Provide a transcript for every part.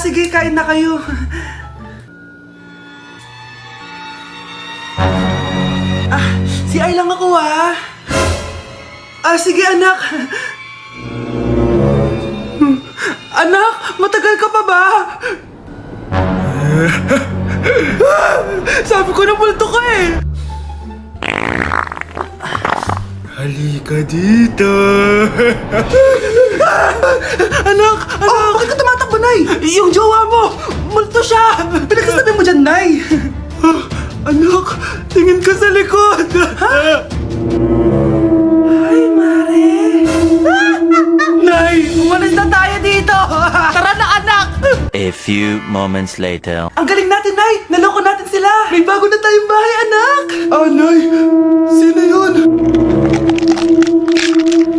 sige, kain na kayo. CR lang ako sige anak. Anak, matagal ka pa ba? Sabi ko na multo ka eh. Halika dito. Anak! Bakit ka tumatakbo, Nay? Yung jowa mo! Multo siya! Pinagsasabi mo dyan, Nay! Anak! Tingin ka sa likod! Ay, Mare! Nay! Umalis na tayo dito! Tara na, anak! A few moments later. Ang galing natin, Nay! Naloko natin sila! May bago na tayong bahay, anak! Nay! Sino yun?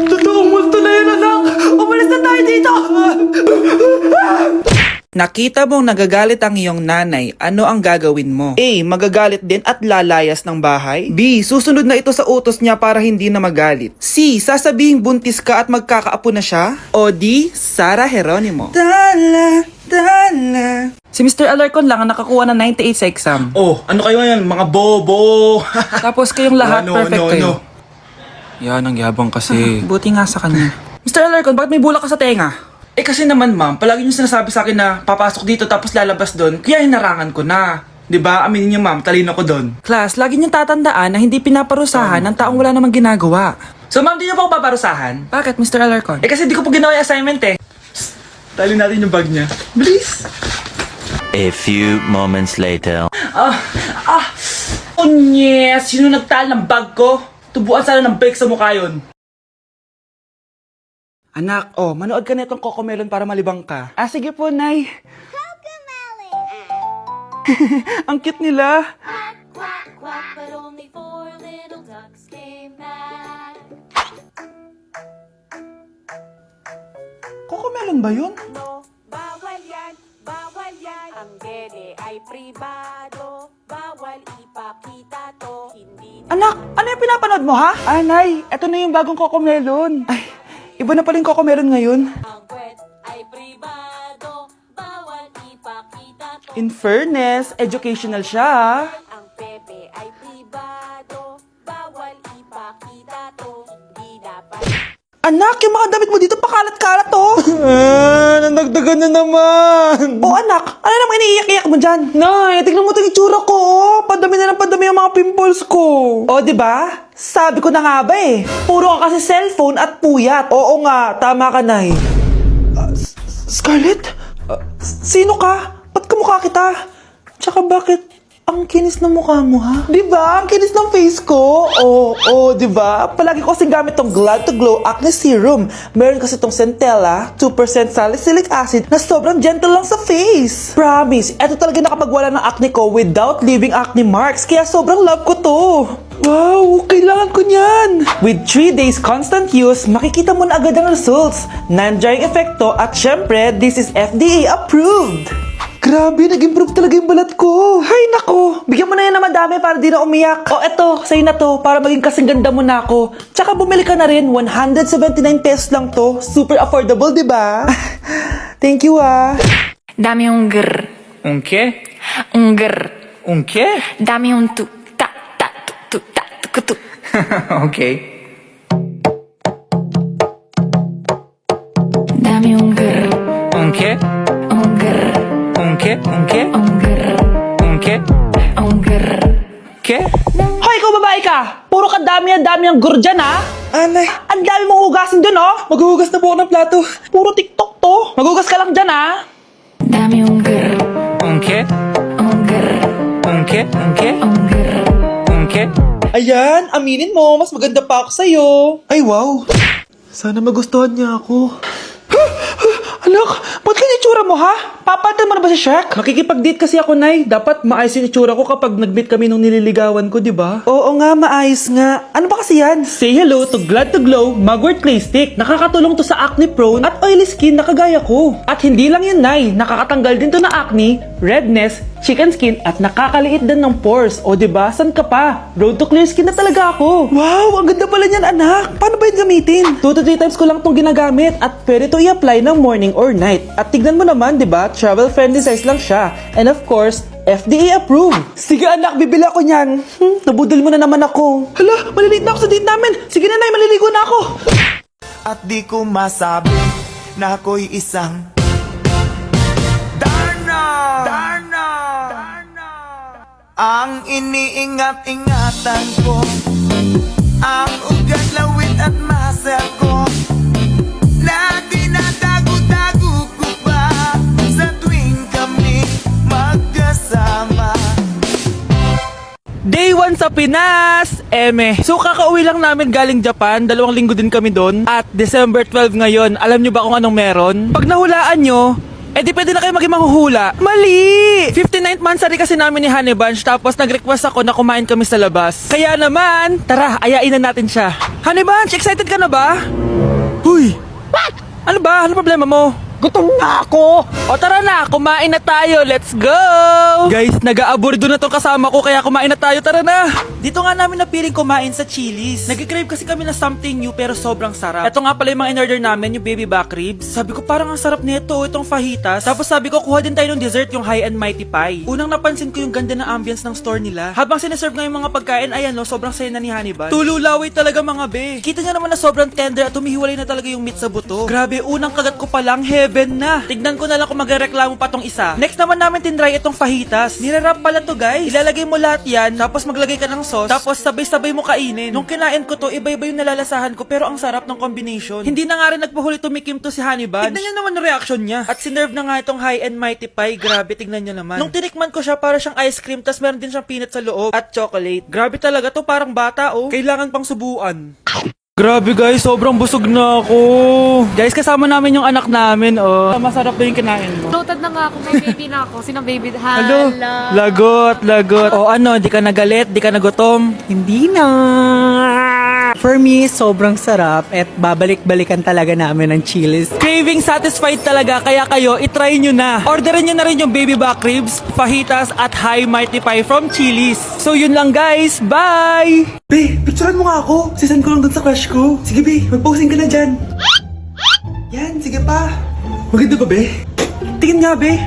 Totoong multo na yun, anak! Umalis na tayo dito! Nakita mong nagagalit ang iyong nanay, ano ang gagawin mo? A. Magagalit din at lalayas ng bahay? B. Susunod na ito sa utos niya para hindi na magalit? C. Sasabihing buntis ka at magkakaapo na siya? O D. Sarah Geronimo? Dala. Si Mr. Alarcon lang ang nakakuha ng 98 sa exam. Oh, ano kayo yan? Mga bobo! Tapos kayong lahat perfect kayo. Yan, ang yabang kasi. Buti nga sa kanya. Mr. Alarcon, bakit may bulak ka sa tenga? Kasi naman ma'am, palagi niyo sinasabi sa akin na papasok dito tapos lalabas doon, kaya hinarangan ko na. 'Di ba? Aminin niyo ma'am, talino ko doon. Class, lagi niyong tatandaan na hindi pinaparusahan ng taong wala namang ginagawa. So ma'am, di niyo pa ako paparusahan? Bakit, Mr. Alarcon? Kasi di ko pa ginawa yung assignment eh. Psst, tali natin yung bag niya. Bilis! A few moments later. Yes! Sino nagtal ng bag ko? Tubuan sana ng bag sa mukha yun. Anak, manood ka na itong Cocomelon para malibang ka. Sige po, Nay. Ang cute nila. Quack, quack, quack, but only 4 little ducks came back. Cocomelon ba yun? No, bawal yan, bawal yan. Ang dede ay pribado, bawal ipakita to. Hindi Anak, ano yung pinapanood mo, ha? Nay, eto na yung bagong Cocomelon. Ay, iba na pala yung Cocomelon ngayon. ang kwet ay pribado, bawal ipakita to. In fairness, educational siya, ha? Ang pepe ay pribado, bawal ipakita to. Hindi dapat. Anak, yung mga damit mo dito pakalat-kalat, oh. Nandagdagan na naman! Anak, ano namang iniiyak-iyak mo dyan? Nay, tignan mo itong itsura ko, oh. Padami na ng padami ang mga pimples ko. Diba? Sabi ko na nga ba eh. Puro ka kasi cellphone at puyat. Oo nga, tama ka, Nay. Scarlett? Sino ka? Ba't kamukha kita? Tsaka bakit ang kinis ng mukha mo, ha? Diba? Ang kinis ng face ko. Diba? Palagi ko kasing gamit tong Glad to Glow Acne Serum. Meron kasi tong Centella, 2% salicylic acid na sobrang gentle lang sa face. Promise, eto talaga nakapagwala ng acne ko without leaving acne marks. Kaya sobrang love ko to. Wow, kailangan ko niyan. With 3 days constant use, makikita mo na agad ang results. Non-drying epekto at syempre, this is FDA approved. Grabe, nag-improve talaga yung balat ko. Hay nako, bigyan mo na yan na madami para di na umiyak. Eto, sa'yo na to, para maging kasing ganda mo na ako. Tsaka bumili ka na rin, 179 pesos lang to. Super affordable, di ba? Thank you, Dame un grr. Un qué? Un grr. Un qué? Dame un tu. Ta, ta, tu, ta, tu, tu. Okay. Dame un grr. Un qué? Un grr. Un qué? Un qué? Un grr. Un qué? Un grr. Ke? Hoy, ikaw babae ka! Puro ka dami ang gur dyan, ha? Anay. Ang dami mong hugasin dun, oh! Maghuhugas na po ako ng plato. Puro TikTok to. Maghugas ka lang dyan, ha? Dame un grr. Un qué? Un grr. Un qué? Un qué? Un grr. Un qué? Ayan, aminin mo. Mas maganda pa ako sa'yo. Ay, wow. Sana magustuhan niya ako. Anak, ba't ganyan itsura mo, ha? Papalitan mo na ba si Shrek? Makikipag-date kasi ako, Nay. Dapat maayos yung itsura ko kapag nag-meet kami nung nililigawan ko, di ba? Oo nga, maayos nga. Ano ba kasi yan? Say hello to Glad to Glow Mugwort Clay Stick. Nakakatulong to sa acne-prone at oily skin na kagaya ko. At hindi lang yun, Nay. Nakakatanggal din to na acne, redness, chicken skin, at nakakaliit din ng pores. O di ba? San ka pa? Road to clear skin na talaga ako. Wow, ang ganda pala niyan, anak. Paano ba yun gamitin? 2 to 3 times ko lang itong ginagamit at pwede to i-apply ng morning or night. At tignan mo naman, di ba? Travel friendly size lang siya. And of course, FDA approved. Sige anak, bibili ako niyan. Nabudol mo na naman ako. Hala, malilate na ako sa date namin. Sige na, Nay, maliligo na ako. At di ko masabi na ako'y isang Darna! Ang iniingat-ingatan ko, ang ugat, lawit at masa ko, na dinadago-dago ko pa sa tuwing kami magkasama. Day 1 sa Pinas! Eme. So kakauwi lang namin galing Japan, 2 linggo din kami doon. At December 12 ngayon, alam nyo ba kung anong meron? Pag nahulaan nyo, di pwede na kayo maging manghuhula. Mali! 59th monthsary kasi namin ni Honey Bunch, tapos nag-request ako na kumain kami sa labas. Kaya naman, tara, ayain na natin siya. Honey Bunch, excited ka na ba? Huy! What? Ano ba? Ano problema mo? Gutom na ako! O tara na, kumain na tayo, let's go! Guys, nag-aabordo na tong kasama ko, kaya kumain na tayo, tara na! Dito nga namin napiling kumain sa Chili's. Nag-crave kasi kami na something new pero sobrang sarap. Ito nga pala yung mga in-order namin, yung baby back ribs. Sabi ko parang ang sarap nito, itong fajitas. Tapos sabi ko kuha din tayo ng dessert, yung high and mighty pie. Unang napansin ko yung ganda ng ambience ng store nila. Habang sineserve nga yung mga pagkain, ayan no, sobrang saya na ni Honey Bun. Tululaway talaga mga be. Kita niya naman na sobrang tender at humihiwalay na talaga yung meat sa buto. Grabe, unang kagat ko pa lang, heaven na. Tignan ko na lang kung magreklamo pa tong isa. Next naman namin tinry itong fajitas. Nirarap pala to guys. Ilalagay mo lahat yan, tapos maglagay ka ng sauce, tapos sabay-sabay mo kainin. Nung kinain ko to, iba-iba yung nalalasahan ko pero ang sarap ng combination. Hindi na nga rin nagpahuli tumikim to si Honey Bun. Tignan niyo naman yung reaction niya. At sinerve na nga itong high and mighty pie. Grabe, tignan niyo naman. Nung tinikman ko siya, para siyang ice cream, tas meron din siyang peanut sa loob at chocolate. Grabe talaga to, parang bata oh. Kailangan pang subuan. Grabe guys, sobrang busog na ako. Guys, kasama namin yung anak namin, oh. Masarap ba yung kinain mo? Noted na nga ako, may baby na ako. Sino baby? Hello? Hala. Lagot. O ano, di ka nagalit, di ka nagutom? Hindi na. For me, sobrang sarap at babalik-balikan talaga namin ng Chili's. Craving satisfied talaga, kaya kayo, itry nyo na. Orderin nyo na rin yung baby back ribs, fajitas, at high mighty pie from Chili's. So yun lang guys, bye! Be, picturean mo nga ako. Sisend ko lang dun sa crush ko. Sige, Be, mag-posing ka na dyan. Yan, sige pa. Maganda ba, Be? Tingin nga, Be.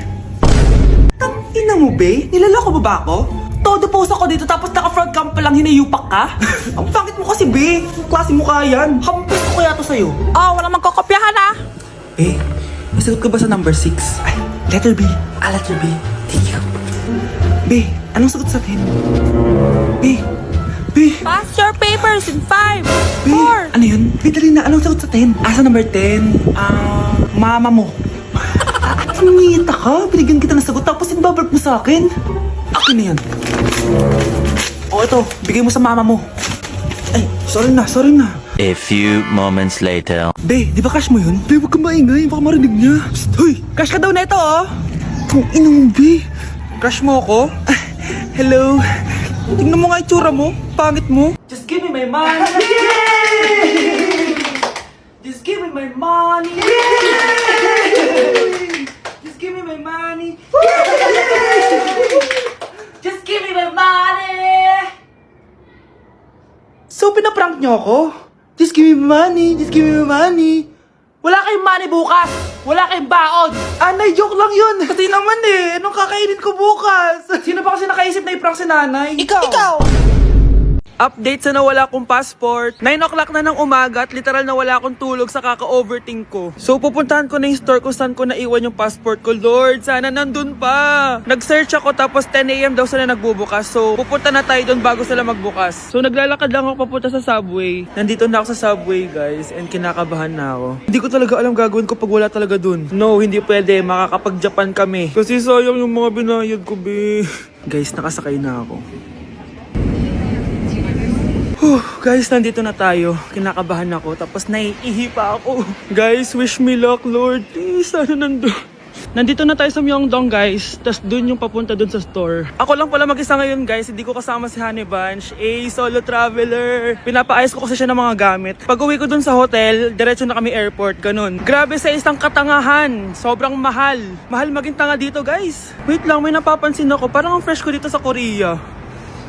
Ina mo, Be? Nilaloko ba ako? Todo post ako dito tapos naka-front cam pa lang hinayupak ka? Ang pangit mo kasi, Be. Ang klase mo kaya yan. Hampis ko kaya to sa'yo. Oh, walang magkokopyahan ah. Eh, masagot ka ba sa number 6? Ay, letter B. Letter B. Thank you. Be, anong sagot sa atin? Be. Pass your papers in 5, Be, 4. ano yun? Be, dali na. Anong sagot sa 10? Sa number 10? Mama mo. Tumita ka. Binigyan kita ng sagot tapos inbabark mo sa akin. Akin na yan. O, ito. Bigay mo sa mama mo. Ay, sorry na. A few moments later. Be, di ba crush mo yun? Be, huwag ka maingay. Baka marinig niya. Psst, hoy! Crush ka daw na ito, oh! Kung ina mo, Be. Crush mo ako? Hello? Tingnan mo nga itsura mo. Pangit mo. Just give me my money! Just give me my money! Just give me my money! Just give me my money! So, pinaprank niyo ako? Just give me money. Just give me money. Wala kayong money bukas! Wala kayong baon! Anay, joke lang yun. Kasi naman anong kakainin ko bukas? Sino ba kasi nakaisip na i-prank si nanay? Ikaw! Update sa nawala kong passport. 9 o'clock na ng umaga at literal na wala akong tulog sa kaka-overthink ko. So pupuntahan ko na yung store kung saan ko naiwan yung passport ko. Lord, sana nandun pa. Nag-search ako tapos 10 a.m. daw sila nagbubukas. So pupunta na tayo doon bago sila magbukas. So naglalakad lang ako papunta sa subway. Nandito na ako sa subway guys and kinakabahan na ako. Hindi ko talaga alam gagawin ko pag wala talaga dun. No, hindi pwede. Makakapag-Japan kami. Kasi sayang yung mga binayad ko, be. Guys, nakasakay na ako. Guys, nandito na tayo. Kinakabahan ako. Tapos naiihi pa ako. Guys, wish me luck, Lord. Please, sana nandun. Nandito na tayo sa Myeongdong, guys. Tapos dun yung papunta dun sa store. Ako lang pala mag-isa ngayon, guys. Hindi ko kasama si Honey Bunch. Solo traveler. Pinapaayos ko kasi siya ng mga gamit. Pag uwi ko dun sa hotel, diretso na kami airport. Ganun. Grabe sa isang katangahan. Sobrang mahal. Mahal maging tanga dito, guys. Wait lang, may napapansin ako. Parang ang fresh ko dito sa Korea.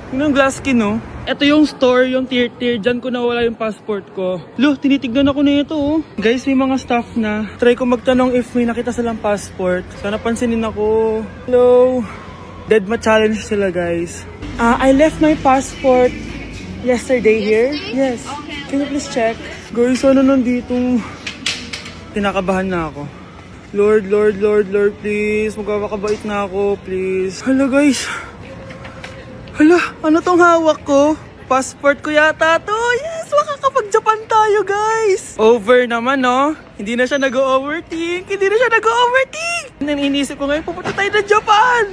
Yun ang glass skin, no? Ito yung store, yung tier. Diyan ko nawala yung passport ko. Lo, tinitignan ako nito oh. Guys, may mga staff na. Try ko magtanong if may nakita silang passport. Sana pansinin ako. Hello. Deadma challenge sila guys. I left my passport yesterday here. Yes. Can you please check? Guys, ano nandito? Kinakabahan na ako. Lord, please. Magkakabait na ako, please. Hala guys. Hala, ano tong hawak ko? Passport ko yata to. Yes, makakapag-Japan tayo guys. Over naman no? Hindi na siya nag-overthink. Iniisip ko ngayon, pupunta tayo na Japan.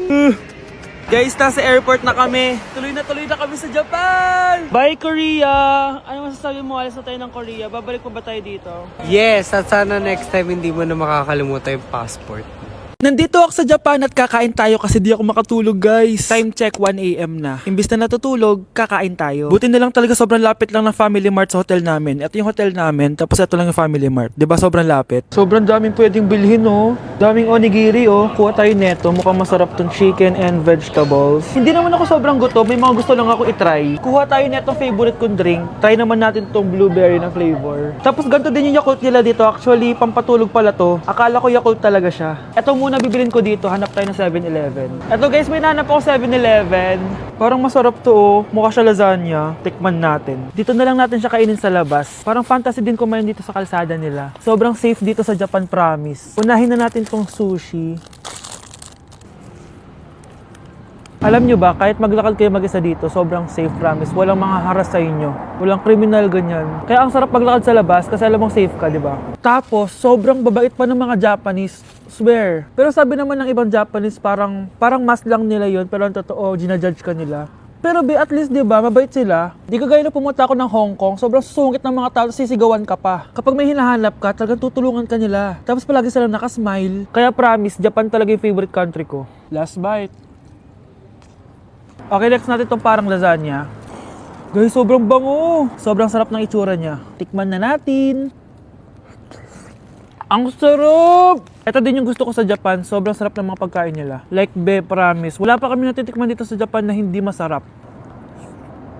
Guys, nasa airport na kami. Tuloy na kami sa Japan. Bye Korea. Ano masasabi mo? Alis na tayo ng Korea. Babalik pa ba tayo dito? Yes, at sana next time hindi mo na makakalimutan yung passport. Nandito ako sa Japan at kakain tayo kasi di ako makatulog guys. Time check 1 AM na. Imbis na natutulog, kakain tayo. Buti na lang talaga sobrang lapit lang ng Family Mart sa hotel namin. Ito yung hotel namin, tapos ito lang yung Family Mart. Diba sobrang lapit? Sobrang daming pwedeng bilhin oh. Daming onigiri oh. Kuha tayo neto. Mukhang masarap tong chicken and vegetables. Hindi naman ako sobrang gutom. May mga gusto lang ako itry. Kuha tayo netong favorite kong drink. Try naman natin tong blueberry na flavor. Tapos ganito din yung Yakult nila dito. Actually, pampatulog pala to. Akala ko Yakult talaga siya. Ito muna bibilin ko dito, hanap tayo ng 7-Eleven. Eto guys, may nahanap ako 7-Eleven. Parang masarap to oh. Mukha siya lasagna. Tikman natin. Dito na lang natin siya kainin sa labas. Parang fantasy din kumain dito sa kalsada nila. Sobrang safe dito sa Japan, promise. Unahin na natin tong sushi. Alam nyo ba, kahit maglakad kayo mag-isa dito, sobrang safe, promise. Walang mga haras sa inyo. Walang kriminal, ganyan. Kaya ang sarap maglakad sa labas kasi alam mong safe ka, di ba? Tapos, sobrang babait pa ng mga Japanese. Swear. Pero sabi naman ng ibang Japanese, parang mas lang nila yon, pero ang totoo, ginajudge ka nila. Pero at least, di ba, mabait sila. Di kagaya na pumunta ako ng Hong Kong, sobrang susungit ng mga tao, sisigawan ka pa. Kapag may hinahanap ka, talagang tutulungan ka nila. Tapos palagi silang nakasmile. Kaya promise, Japan talaga yung favorite country ko. Last bite. Okay, next natin itong parang lasagna. Guys, sobrang bango. Sobrang sarap ng itsura niya. Tikman na natin. Ang sarap! Ito din yung gusto ko sa Japan. Sobrang sarap ng mga pagkain nila. Like, promise. Wala pa kami natitikman dito sa Japan na hindi masarap.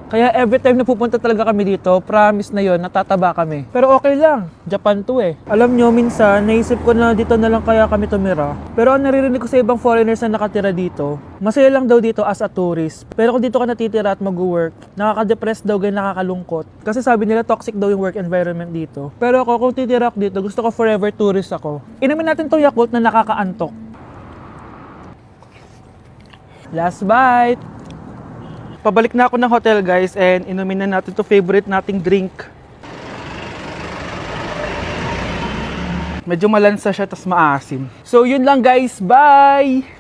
Kaya every time na pupunta talaga kami dito, promise na yon, natataba kami. Pero okay lang, Japan to eh. Alam nyo, minsan, naisip ko na dito na lang kaya kami tumira. Pero ang naririnig ko sa ibang foreigners na nakatira dito, masaya lang daw dito as a tourist. Pero kung dito ka natitira at mag-work, nakaka-depress daw, ganyan, nakakalungkot. Kasi sabi nila toxic daw yung work environment dito. Pero ako, kung titira ako dito, gusto ko forever tourist ako. Inumin natin tong Yakult na nakakaantok. Last bite! Pabalik na ako ng hotel guys and inumin na natin to favorite nating drink. Medyo malansa siya tas maasim. So yun lang guys, bye!